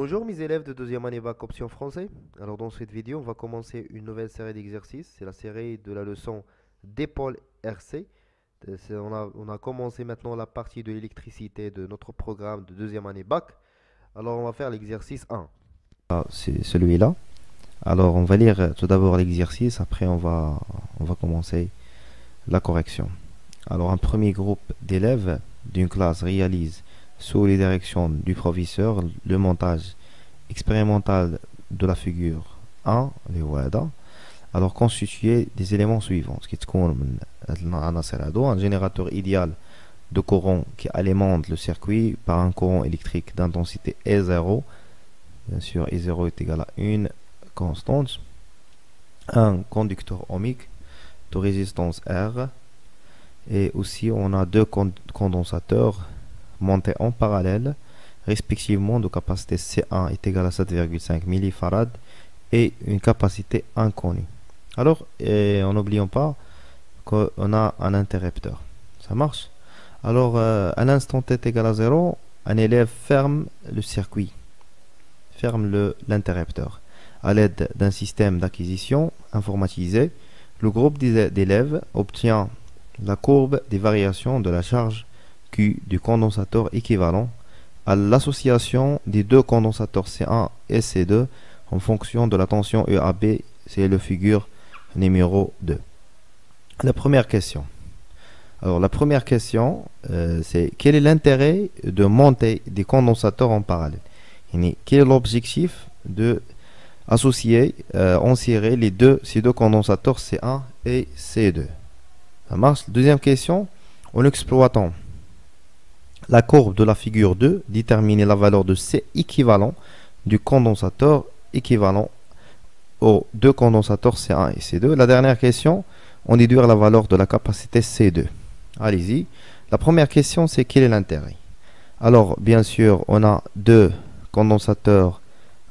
Bonjour mes élèves de deuxième année bac option français. Alors dans cette vidéo, on va commencer une nouvelle série d'exercices. C'est la série de la leçon d'épaule RC. On a commencé maintenant la partie de l'électricité de notre programme de deuxième année bac. Alors on va faire l'exercice 1. C'est celui-là. Alors on va lire tout d'abord l'exercice, après on va commencer la correction. Alors un premier groupe d'élèves d'une classe réalise sous les directions du professeur le montage expérimental de la figure 1 alors constitué des éléments suivants ce qui un générateur idéal de courant qui alimente le circuit par un courant électrique d'intensité E0. Bien sûr, E0 est égal à une constante, un conducteur ohmique de résistance R, et aussi on a deux condensateurs montés en parallèle, respectivement de capacité C1 est égal à 7,5 millifarad et une capacité inconnue. Alors, en n'oublions pas qu'on a un interrupteur. Ça marche. Alors, à l'instant t est égal à 0, un élève ferme le circuit, ferme l'interrupteur. À l'aide d'un système d'acquisition informatisé, le groupe d'élèves obtient la courbe des variations de la charge Q du condensateur équivalent à l'association des deux condensateurs C1 et C2 en fonction de la tension EAB. C'est le figure numéro 2. La première question. Alors la première question, c'est quel est l'intérêt de monter des condensateurs en parallèle? Quel est l'objectif de associer, enserrer ces deux condensateurs C1 et C2? Ça marche. Deuxième question, en exploitant la courbe de la figure 2, déterminer la valeur de C équivalent du condensateur équivalent aux deux condensateurs C1 et C2. La dernière question, on déduire la valeur de la capacité C2. Allez-y. La première question, c'est quel est l'intérêt? Alors, bien sûr, on a deux condensateurs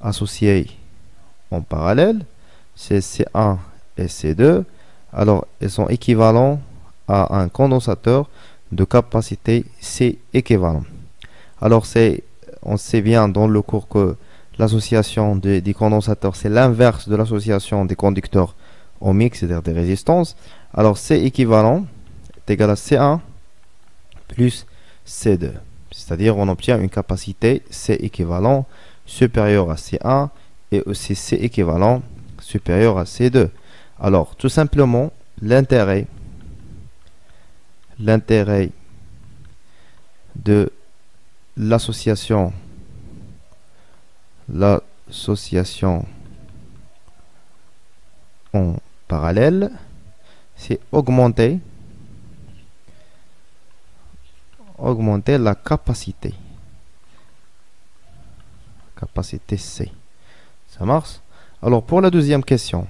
associés en parallèle, c'est C1 et C2. Alors, ils sont équivalents à un condensateur de capacité C équivalent. Alors, on sait bien dans le cours que l'association des condensateurs, c'est l'inverse de l'association des conducteurs ohmiques, c'est-à-dire des résistances. Alors, C équivalent est égal à C1 plus C2. C'est-à-dire, on obtient une capacité C équivalent supérieure à C1 et aussi C équivalent supérieur à C2. Alors, tout simplement, l'intérêt de l'association en parallèle, c'est augmenter la capacité C. Ça marche? Alors, pour la deuxième question,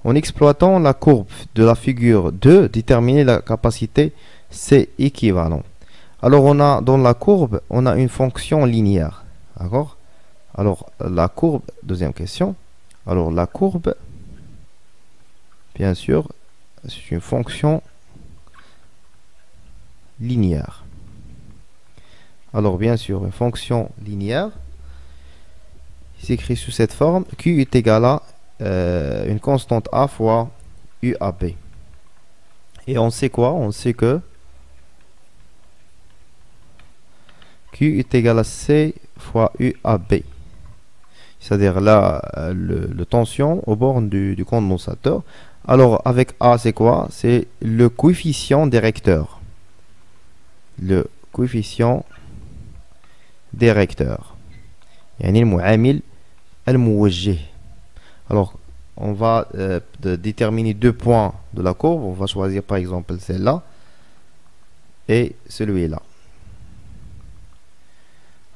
en exploitant la courbe de la figure 2, déterminer la capacité C équivalent. Alors, on a dans la courbe, on a une fonction linéaire. D'accord? Alors, la courbe, deuxième question. Alors, la courbe, bien sûr, c'est une fonction linéaire. Alors, bien sûr, une fonction linéaire s'écrit sous cette forme. Q est égal à une constante A fois UAB. Et on sait quoi? On sait que Q est égal à C fois UAB. C'est-à-dire là, le tension aux bornes du condensateur. Alors, avec A, c'est quoi? C'est le coefficient directeur. Le coefficient directeur. يعني المعامل الموجه. Alors, on va déterminer deux points de la courbe. On va choisir par exemple celle-là et celui-là.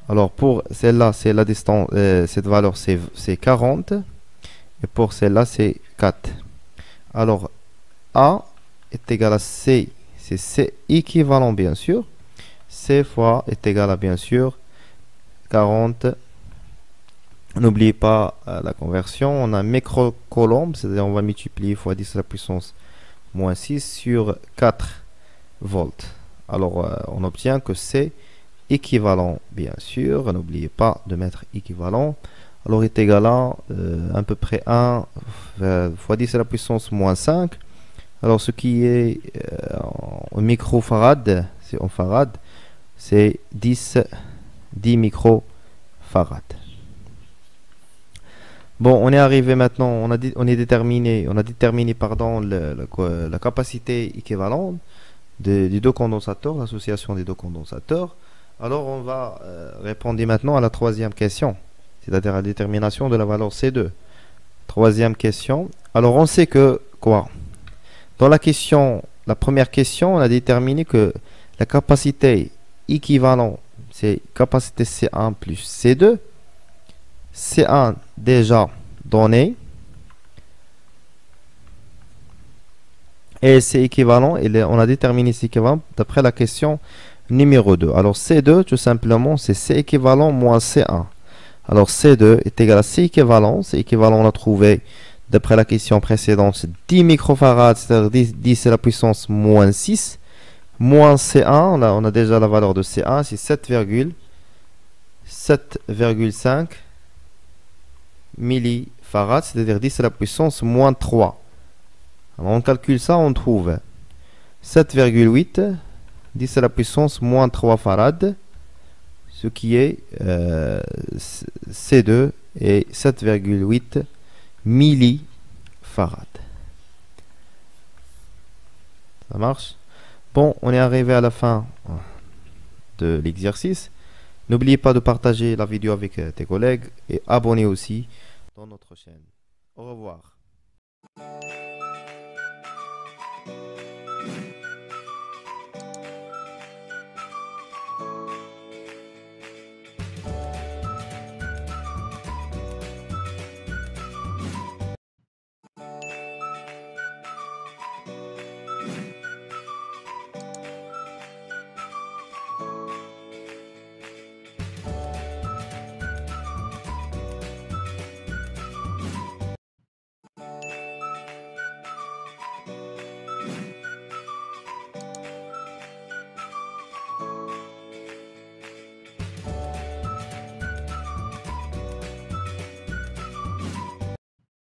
Alors, pour celle-là, c'est la distance, cette valeur c'est 40. Et pour celle-là, c'est 4. Alors, A est égal à C. C'est C équivalent, bien sûr. C fois est égal à, bien sûr, 40. N'oubliez pas la conversion. On a microcoulomb, c'est-à-dire on va multiplier fois 10 à la puissance moins 6 sur 4 volts. Alors, on obtient que C équivalent, bien sûr, n'oubliez pas de mettre équivalent. Alors est égal à peu près 1 fois 10 à la puissance moins 5. Alors ce qui est en microfarad, c'est en farad, c'est 10 microfarad. Bon, on est arrivé maintenant, on a déterminé pardon, la capacité équivalente des deux condensateurs, l'association des deux condensateurs. Alors on va répondre maintenant à la troisième question, c'est-à-dire la détermination de la valeur C2. Troisième question. Alors on sait que quoi? Dans la première question, on a déterminé que la capacité équivalente, c'est capacité C1 plus C2. C1 déjà donné. Et c'est équivalent, on a déterminé c'est équivalent d'après la question numéro 2. Alors C2, tout simplement, c'est C équivalent moins C1. Alors C2 est égal à C équivalent. C équivalent, on a trouvé d'après la question précédente, c'est 10 microfarads, c'est-à-dire 10 à la puissance moins 6. Moins C1, on a déjà la valeur de C1, c'est 7,5 millifarads, c'est-à-dire 10 à la puissance moins 3. Alors on calcule ça, on trouve 7,8, 10 à la puissance moins 3 farads, ce qui est C2 et 7,8 millifarad. Ça marche? Bon, on est arrivé à la fin de l'exercice. N'oubliez pas de partager la vidéo avec tes collègues et abonnez aussi dans notre chaîne. Au revoir.